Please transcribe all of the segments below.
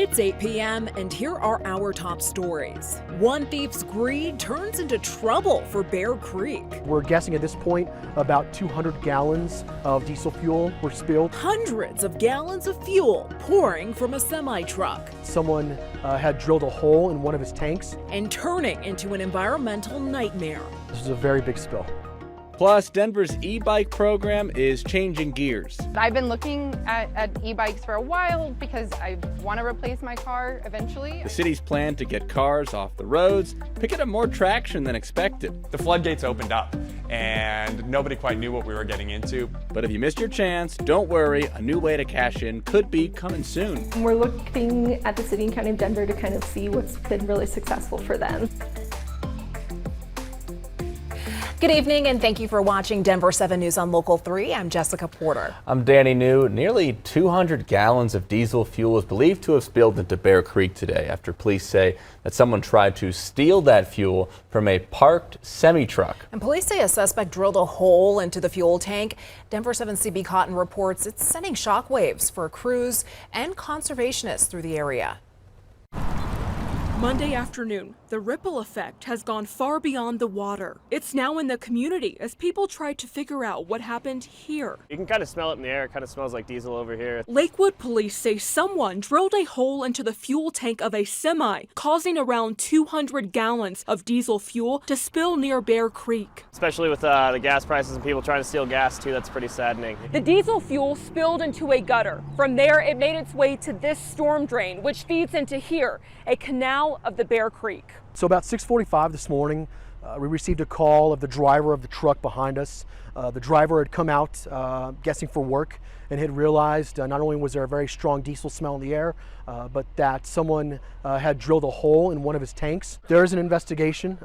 It's 8 p.m. and here are our top stories. One thief's greed turns into trouble for Bear Creek. We're guessing at this point about 200 gallons of diesel fuel were spilled. Hundreds of gallons of fuel pouring from a semi-truck Someone had drilled a hole in one of his tanks. and turning into an environmental nightmare. This was a very big spill. Plus, Denver's e-bike program is changing gears. I've been looking at e-bikes for a while because I want to replace my car eventually. The city's plan to get cars off the roads picking up more traction than expected. The floodgates opened up and nobody quite knew what we were getting into. But if you missed your chance, don't worry, a new way to cash in could be coming soon. We're looking at the city and county of Denver to kind of see what's been really successful for them. Good evening and thank you for watching Denver 7 News on Local 3. I'm Jessica Porter. I'm Danny New. Nearly 200 gallons of diesel fuel is believed to have spilled into Bear Creek today after police say that someone tried to steal that fuel from a parked semi-truck. And police say a suspect drilled a hole into the fuel tank. Denver 7 CB Cotton reports it's sending shockwaves for crews and conservationists through the area. Monday afternoon, the ripple effect has gone far beyond the water. It's now in the community as people try to figure out what happened here. You can kind of smell it in the air. It kind of smells like diesel over here. Lakewood police say someone drilled a hole into the fuel tank of a semi, causing around 200 gallons of diesel fuel to spill near Bear Creek. Especially with the gas prices and people trying to steal gas too, that's pretty saddening. The diesel fuel spilled into a gutter. From there, it made its way to this storm drain, which feeds into here, a canal of the Bear Creek. So about 6:45 this morning, we received a call of the driver of the truck behind us. The driver had come out guessing for work and had realized not only was there a very strong diesel smell in the air, but that someone had drilled a hole in one of his tanks. There is an investigation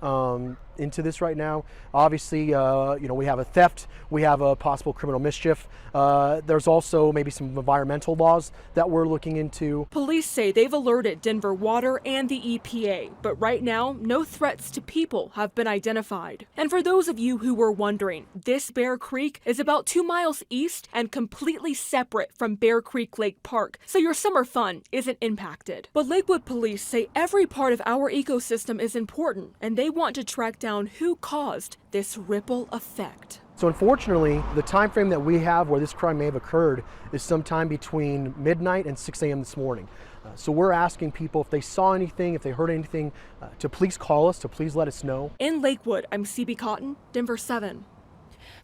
into this right now. Obviously, we have a theft, we have a possible criminal mischief. There's also maybe some environmental laws that we're looking into. Police say they've alerted Denver Water and the EPA, but right now, no threats to people have been identified. And for those of you who were wondering, this Bear Creek is about 2 miles east and completely separate from Bear Creek Lake Park, so your summer fun isn't impacted. But Lakewood police say every part of our ecosystem is important, and they want to track down who caused this ripple effect. So unfortunately, the time frame that we have where this crime may have occurred is sometime between midnight and 6 a.m. this morning. So we're asking people if they saw anything, if they heard anything, to please call us, to please let us know. In Lakewood, I'm CB Cotton, Denver 7.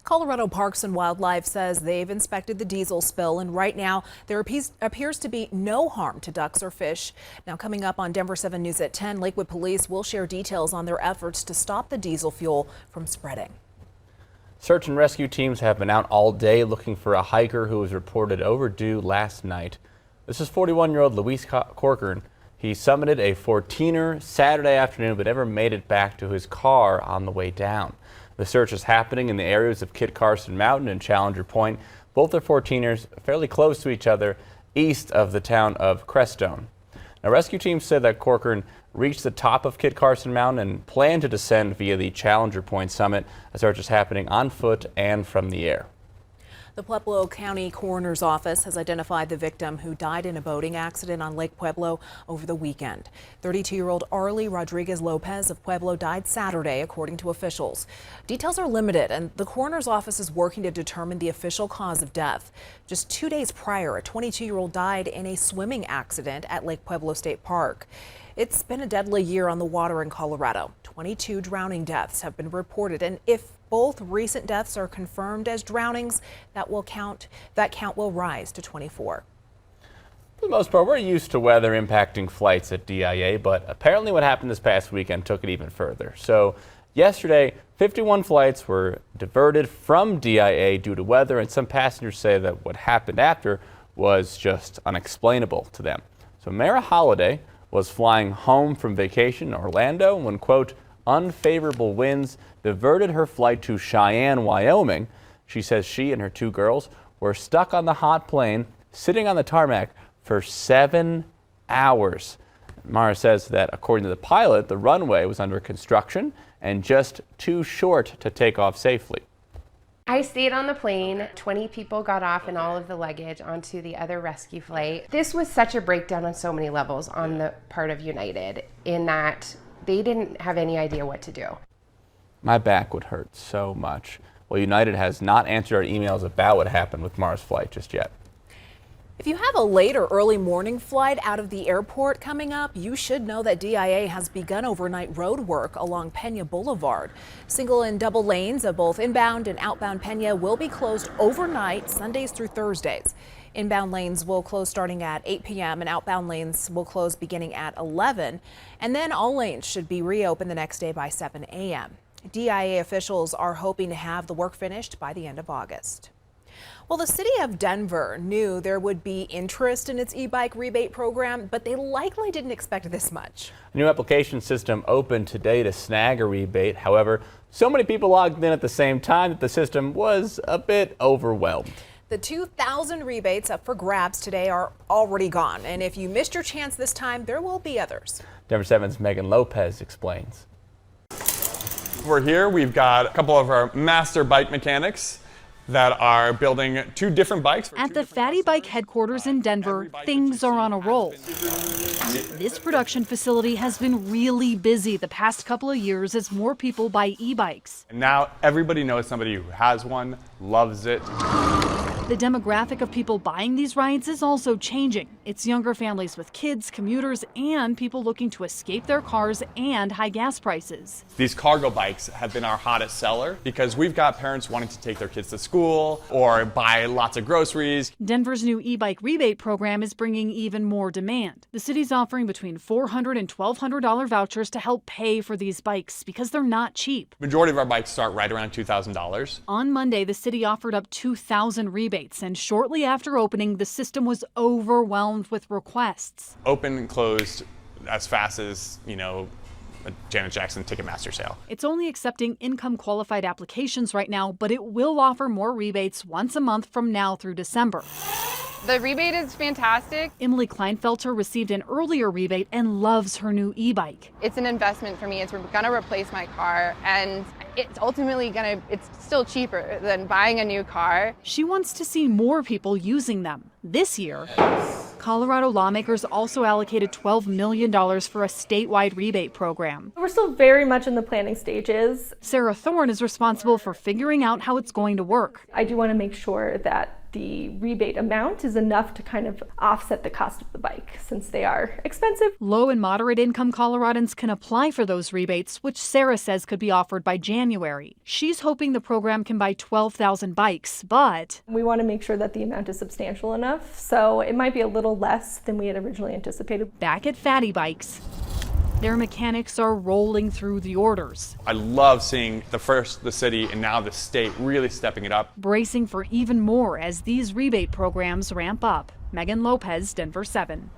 Colorado Parks and Wildlife says they've inspected the diesel spill, and right now there appears to be no harm to ducks or fish. Now, coming up on Denver 7 News at 10, Lakewood Police will share details on their efforts to stop the diesel fuel from spreading. Search and rescue teams have been out all day looking for a hiker who was reported overdue last night. This is 41-year-old Luis Corcoran. He summited a 14er Saturday afternoon but never made it back to his car on the way down. The search is happening in the areas of Kit Carson Mountain and Challenger Point. Both are 14ers fairly close to each other east of the town of Crestone. Now, rescue teams said that Corcoran reached the top of Kit Carson Mountain and planned to descend via the Challenger Point summit. A search is happening on foot and from the air. The Pueblo County Coroner's Office has identified the victim who died in a boating accident on Lake Pueblo over the weekend. 32-year-old Arlie Rodriguez Lopez of Pueblo died Saturday, according to officials. Details are limited, and the coroner's office is working to determine the official cause of death. Just 2 days prior, a 22-year-old died in a swimming accident at Lake Pueblo State Park. It's been a deadly year on the water in Colorado. 22 drowning deaths have been reported, and if both recent deaths are confirmed as drownings, that count will rise to 24. For the most part, we're used to weather impacting flights at DIA, but apparently what happened this past weekend took it even further. So yesterday, 51 flights were diverted from DIA due to weather, and some passengers say that what happened after was just unexplainable to them. So Mara Holiday was flying home from vacation in Orlando when, quote, unfavorable winds diverted her flight to Cheyenne, Wyoming. She says she and her 2 girls were stuck on the hot plane, sitting on the tarmac for 7 hours. Mara says that according to the pilot, the runway was under construction and just too short to take off safely. I stayed on the plane. 20 people got off and all of the luggage onto the other rescue flight. This was such a breakdown on so many levels on the part of United, in that they didn't have any idea what to do. My back would hurt so much. Well, United has not answered our emails about what happened with Mars flight just yet. If you have a late or early morning flight out of the airport coming up, you should know that DIA has begun overnight road work along Pena Boulevard. Single and double lanes of both inbound and outbound Pena will be closed overnight, Sundays through Thursdays. Inbound lanes will close starting at 8 p.m. and outbound lanes will close beginning at 11. And then all lanes should be reopened the next day by 7 a.m. DIA officials are hoping to have the work finished by the end of August. Well, the city of Denver knew there would be interest in its e-bike rebate program, but they likely didn't expect this much. A new application system opened today to snag a rebate. However, so many people logged in at the same time that the system was a bit overwhelmed. The 2,000 rebates up for grabs today are already gone, and if you missed your chance this time, there will be others. Denver 7's Megan Lopez explains. We're here. We've got a couple of our master bike mechanics that are building two different bikes. At the Fatty Bike headquarters in Denver, things are on a roll. This production facility has been really busy the past couple of years as more people buy e-bikes. And now everybody knows somebody who has one, loves it. The demographic of people buying these rides is also changing. It's younger families with kids, commuters, and people looking to escape their cars and high gas prices. These cargo bikes have been our hottest seller because we've got parents wanting to take their kids to school or buy lots of groceries. Denver's new e-bike rebate program is bringing even more demand. The city's offering between $400 and $1,200 vouchers to help pay for these bikes because they're not cheap. Majority of our bikes start right around $2,000. On Monday, the city offered up 2,000 rebates. And shortly after opening, the system was overwhelmed with requests. Open and closed as fast as, a Janet Jackson Ticketmaster sale. It's only accepting income qualified applications right now, but it will offer more rebates once a month from now through December. The rebate is fantastic. Emily Kleinfelter received an earlier rebate and loves her new e-bike. It's an investment for me. It's gonna replace my car, and it's ultimately it's still cheaper than buying a new car. She wants to see more people using them. This year, Colorado lawmakers also allocated $12 million for a statewide rebate program. We're still very much in the planning stages. Sarah Thorne is responsible for figuring out how it's going to work. I do want to make sure that the rebate amount is enough to kind of offset the cost of the bike, since they are expensive. Low and moderate income Coloradans can apply for those rebates, which Sarah says could be offered by January. She's hoping the program can buy 12,000 bikes, but we want to make sure that the amount is substantial enough, so it might be a little less than we had originally anticipated. Back at Fatty Bikes, their mechanics are rolling through the orders. I love seeing the city and now the state really stepping it up. Bracing for even more as these rebate programs ramp up. Megan Lopez, Denver 7.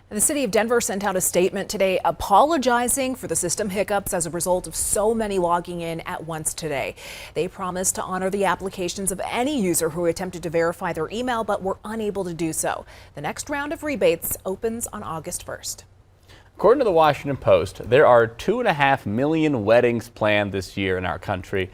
The city of Denver sent out a statement today apologizing for the system hiccups as a result of so many logging in at once today. They promised to honor the applications of any user who attempted to verify their email but were unable to do so. The next round of rebates opens on August 1st. According to the Washington Post, there are 2.5 million weddings planned this year in our country.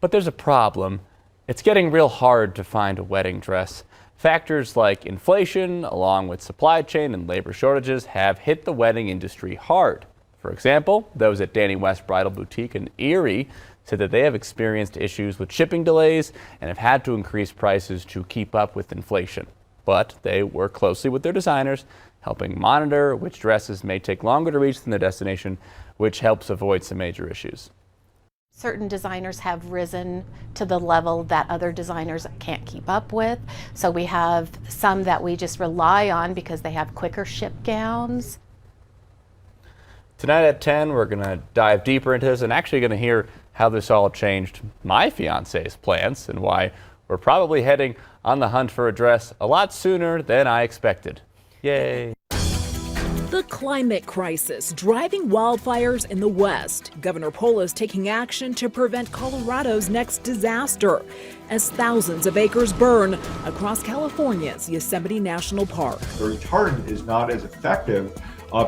But there's a problem. It's getting real hard to find a wedding dress. Factors like inflation, along with supply chain and labor shortages, have hit the wedding industry hard. For example, those at Danny West Bridal Boutique in Erie said that they have experienced issues with shipping delays and have had to increase prices to keep up with inflation. But they work closely with their designers, helping monitor which dresses may take longer to reach than their destination, which helps avoid some major issues. Certain designers have risen to the level that other designers can't keep up with. So we have some that we just rely on because they have quicker ship gowns. Tonight at 10, we're going to dive deeper into this and actually going to hear how this all changed my fiance's plans and why we're probably heading on the hunt for a dress a lot sooner than I expected. Yay! The climate crisis driving wildfires in the West. Governor Polis taking action to prevent Colorado's next disaster as thousands of acres burn across California's Yosemite National Park. The retardant is not as effective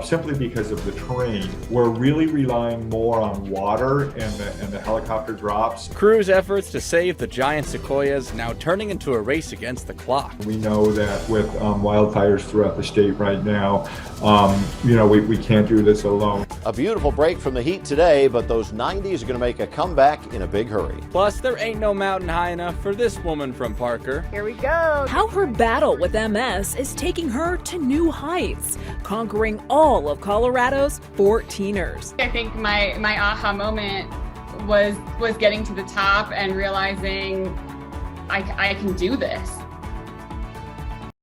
simply because of the terrain. We're really relying more on water and the helicopter drops. Crews' efforts to save the giant sequoias now turning into a race against the clock. We know that with wildfires throughout the state right now, we can't do this alone. A beautiful break from the heat today, but those 90s are going to make a comeback in a big hurry. Plus, there ain't no mountain high enough for this woman from Parker. Here we go. How her battle with MS is taking her to new heights, conquering all of Colorado's 14ers. I think my aha moment was getting to the top and realizing I can do this.